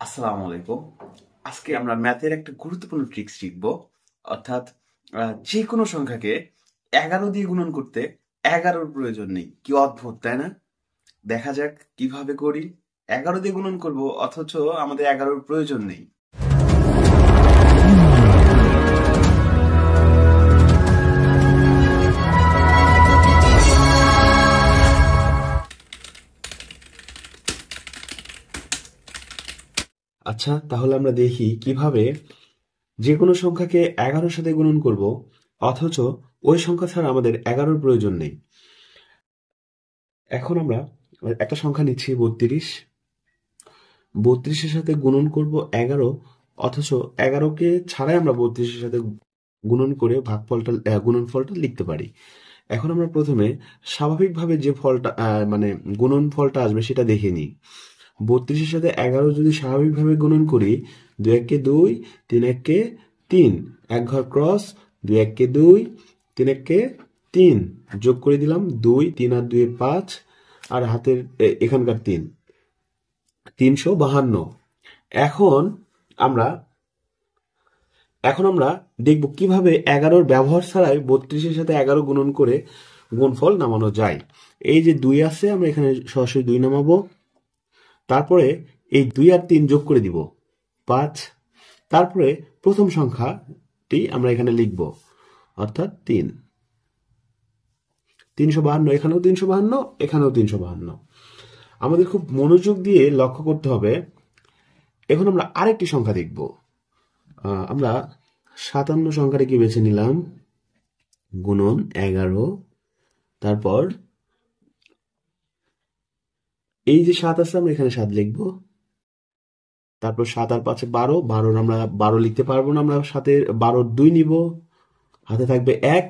আসসালামু আলাইকুম। আজকে আমরা ম্যাথের একটা গুরুত্বপূর্ণ ট্রিক্স শিখব। অর্থাৎ যে কোনো সংখ্যাকে 11 দিয়ে গুণন করতে 11র প্রয়োজন নেই। কি অদ্ভুত, তাই না? দেখা যাক কিভাবে করি। 11 দিয়ে গুণন করব অথচ আমাদের 11র প্রয়োজন নেই। আচ্ছা, তাহলে আমরা দেখি কিভাবে যে কোনো সংখ্যাকে 11র সাথে গুণন করব অথচ ওই সংখ্যা ছাড়া আমাদের 11র প্রয়োজন নেই। এখন আমরা একটা সংখ্যা নিচ্ছি 32। 32-এর সাথে গুণন করব 11, অথচ 11কে ছাড়াই আমরা 32-এর সাথে গুণন করে গুণনফলটা লিখতে পারি। এখন আমরা প্রথমে স্বাভাবিকভাবে যে ফলটা মানে গুণনফলটা আসবে সেটা দেখে নিই। 32-এর সাথে 11 যদি স্বাভাবিকভাবে গুণন করি, 2 একে 2, 3 একে 3, এক ঘর ক্রস, 2 একে 2, 3 একে 3, যোগ করে দিলাম 2, 3 আর 2 5, আর হাতের এখানকার 3, 352। এখন আমরা এখন আমরা দেখব কিভাবে 11র ব্যবহার ছাড়াই 32-এর সাথে 11 গুণন করে গুণফল নামানো যায়। এই যে 2 আছে, আমরা এখানে সরাসরি 2 নামাবো। তারপরে এই 2 আর 3 যোগ করে দিব 5। তারপরে প্রথম সংখ্যাটি আমরা এখানে লিখব, অর্থাৎ 3। 352, এখানেও 352, এখানেও 352। আমাদের খুব মনোযোগ দিয়ে লক্ষ্য করতে হবে। এখন আমরা আরেকটি সংখ্যা দেখব। আমরা 57 সংখ্যাটিকে বেছে নিলাম, গুণন 11। তারপর এই যে 7 আছে, আমরা এখানে 7 লিখব। তারপর 7 আর 5 12, 12 আমরা 12 লিখতে পারবো না, আমরা 12 2 নিব, হাতে থাকবে 1।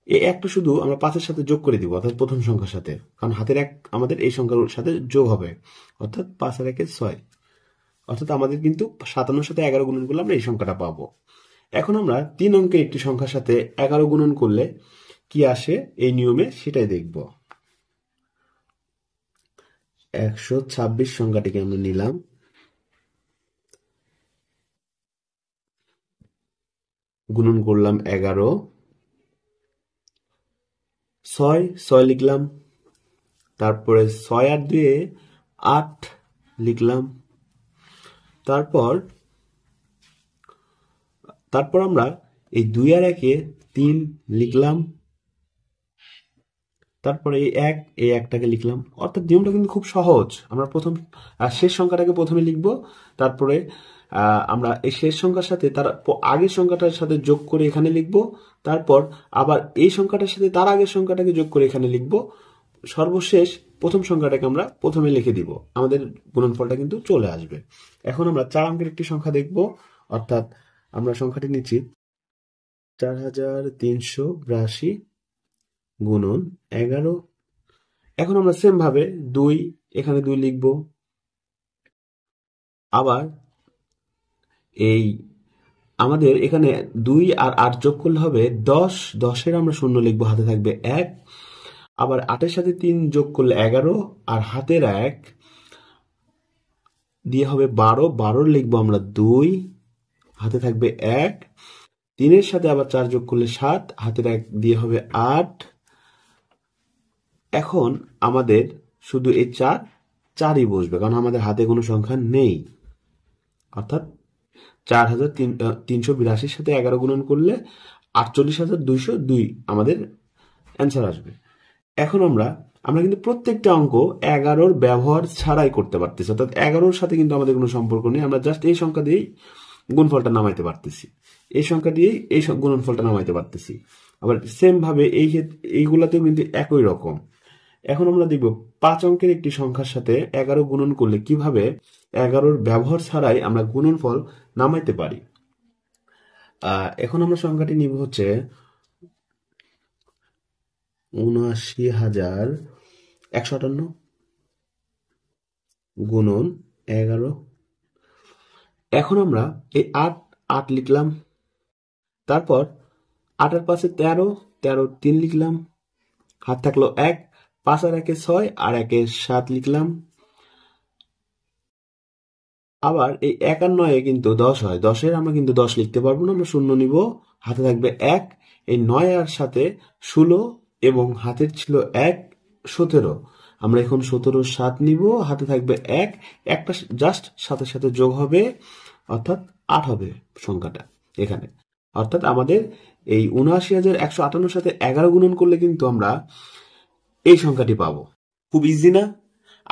এই একটা শুধু আমরা 5-এর সাথে যোগ করে দিব, অর্থাৎ প্রথম সংখ্যার সাথে, কারণ হাতের 1 আমাদের এই সংখ্যার সাথে যোগ হবে, অর্থাৎ 5 আর 1 6। অর্থাৎ আমাদের কিন্তু 57-এর সাথে 11 গুণন করলে আমরা এই সংখ্যাটা পাবো। এখন আমরা 3 অঙ্কের একটি সংখ্যার সাথে 11 গুণন করলে কি আসে এই নিয়মে সেটাই দেখব। 126 সংখ্যাটিকে আমরা নিলাম, গুণন করলাম 11, 6 লিখলাম। তারপরে 6 আর 2 8 লিখলাম। তারপর আমরা এই 2 আর 1 3 লিখলাম। তারপরে এই একটাকে লিখলাম। অর্থাৎ নিয়মটা কিন্তু খুব সহজ। আমরা প্রথম শেষ সংখ্যাটাকে প্রথমে লিখব, তারপরে আমরা এই শেষ সংখ্যার সাথে তার আগের সংখ্যাটার সাথে যোগ করে এখানে লিখব, তারপর আবার এই সংখ্যাটার সাথে তার আগের সংখ্যাটাকে যোগ করে এখানে লিখব, সর্বশেষ প্রথম সংখ্যাটাকে আমরা প্রথমে লিখে দিব। আমাদের গুণনফলটা কিন্তু চলে আসবে। এখন আমরা 4 অঙ্কের একটি সংখ্যা দেখব, অর্থাৎ আমরা সংখ্যাটি নিচ্ছি 4382 গুণন 11। এখন আমরা সেম ভাবে 2, এখানে 2 লিখব। আবার এই আমাদের এখানে 2 আর 8 যোগ করলে হবে 10, 10-এর আমরা 0 লিখবো, হাতে থাকবে 1। আবার 8-এর সাথে 3 যোগ করলে 11, আর হাতের 1 দিয়ে হবে 12, 12 লিখবো আমরা 2, হাতে থাকবে 1। 3-এর সাথে আবার 4 যোগ করলে 7, হাতের 1 দিয়ে হবে 8। এখন আমাদের শুধু এই 4ই বসবে, কারণ আমাদের হাতে কোনো সংখ্যা নেই। অর্থাৎ 4382 সাথে 11 গুণন করলে 48,202 আমাদের অ্যান্সার আসবে। এখন আমরা কিন্তু প্রত্যেকটা অঙ্ক 11-র ব্যবহার ছাড়াই করতে পারতেছি, অর্থাৎ 11-র সাথে কিন্তু আমাদের কোনো সম্পর্ক নেই। আমরা জাস্ট এই সংখ্যা দিয়েই গুণফলটা নামাইতে পারতেছি, এই সংখ্যা দিয়েই এই গুণনফলটা নামাইতে পারতেছি। আবার সেম ভাবে এইগুলাতেও কিন্তু একই রকম। এখন আমরা দেখব 5 অঙ্কের একটি সংখ্যার সাথে 11 গুণন করলে কিভাবে 11-র ব্যবহার ছাড়াই আমরা গুণনফল নামাইতে পারি। এখন আমরা সংখ্যাটি নিব হচ্ছে 79,158 গুণন 11। এখন আমরা এই 8 লিখলাম। তারপর 8 আর 5 13, 13 3 লিখলাম, হাত থাকলো 1, 5 আর 1 6, আর 1 7 লিখলাম। আবার এই 1 আর 9 কিন্তু 10 হয়, 10-এর আমরা কিন্তু 10 লিখতে পারবো না, আমরা শূন্য নিব, হাতে থাকবে 1। এই 9 আর সাথে 16 এবং হাতের ছিল 1, 17। আমরা এখন 17 7 নিব, হাতে থাকবে 1, একটা জাস্ট সাথে সাথে যোগ হবে, অর্থাৎ 8 হবে সংখ্যাটা এখানে। অর্থাৎ আমাদের এই ৭৯,১৫৮ সাথে 11 গুণন করলে কিন্তু আমরা এই সংখ্যাটি পাবো। খুব ইজি না?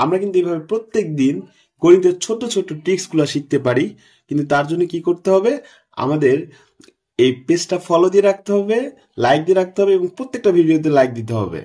আমরা কিন্তু এইভাবে প্রত্যেক দিন গণিতের ছোট ছোট ট্রিক্সগুলো শিখতে পারি, কিন্তু তার জন্য কি করতে হবে, আমাদের এই পেজটা ফলো দিয়ে রাখতে হবে, লাইক দিয়ে রাখতে হবে এবং প্রত্যেকটা ভিডিওতে লাইক দিতে হবে।